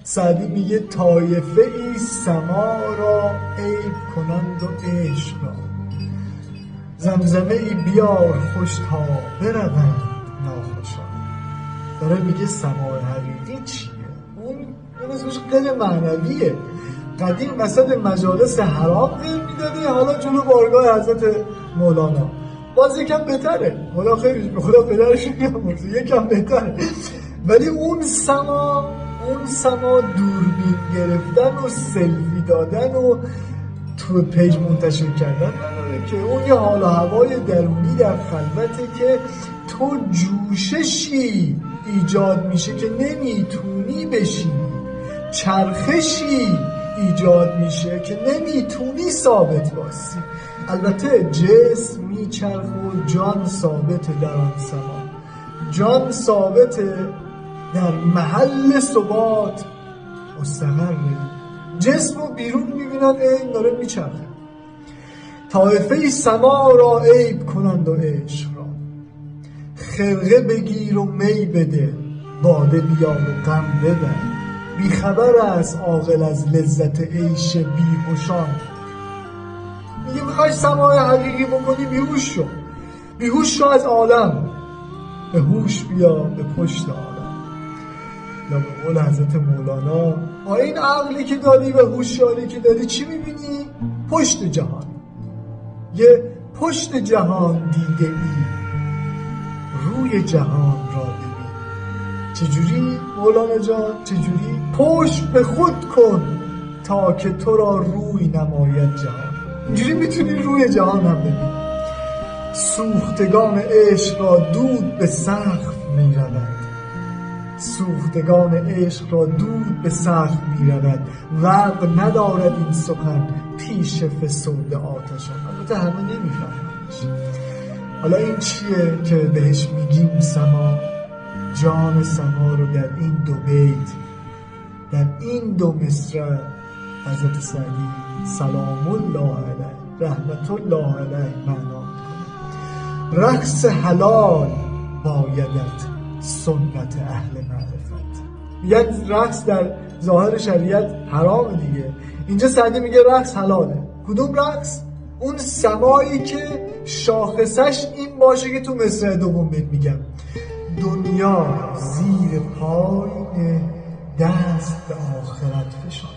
سعدی میگه طایفه ای سما را عیب کنند و عشق را، زمزمه ای بیار خوش تا بروند ناخوشان. داره میگه سماع حقیقی چیه؟ اون اسمش قل معنویه. قدیم وسط مجالس حرام قل میداده، حالا جلو بارگاه حضرت مولانا باز یکم بهتره، خدا خیرش به خدا پدرش بیامرزه، یکم بهتره. ولی اون سما دوربین گرفتن و سلفی دادن و تو پیج منتشر کردن نداره که. اون یه حال و هوای درونی در خلوته که تو جوششی ایجاد میشه که نمیتونی بشینی، چرخشی ایجاد میشه که نمیتونی ثابت باشی. البته جسم میچرخه و جان ثابته در آن سما، جان ثابته در محل ثبات مستقره. جسم رو بیرون میبینن این داره میچرخه. طایفه سما را عیب کنند و عشق را، خرقه بگیر و می بده، باده بیار و غم ببر. بیخبر است عاقل از لذت عیش بیهوشان. میگه میخوای سماع حقیقی بکنی، بیهوش شو از عالم، به هوش بیا به پشت عالم. یا به قول حضرت مولانا، با این عقلی که داری و هوشیاری که داری چی میبینی؟ پشت جهان. یه پشت جهان دیده ای، روی جهان را ببین. چجوری مولانا جان؟ چجوری؟ پشت به خود کن تا که تو را روی نماید جهان. اینجوری میتونی روی جهان هم ببین. سوختگان عشق را دود به سقف میرود، سوختگان عشق را دود به سقف میرود. وقت ندارد این سخن پیش فسرده آتشان. البته همه نمیفهمنش. حالا این چیه که بهش میگیم سما؟ جان سما رو در این دو بیت، در این دو مصرع حضرت سعدی سلام الله علیه رحمت الله علیه معنا میکنه. رقص حلال بایدت سنت اهل معرفت. یعنی رقص در ظاهر شریعت حرام دیگه، اینجا سعدی میگه رقص حلاله. کدوم رقص؟ اون سمایی که شاخصش این باشه که تو مصرع دوم بهت میگم، دنیا زیر پای نه، دست به آخرت فشان.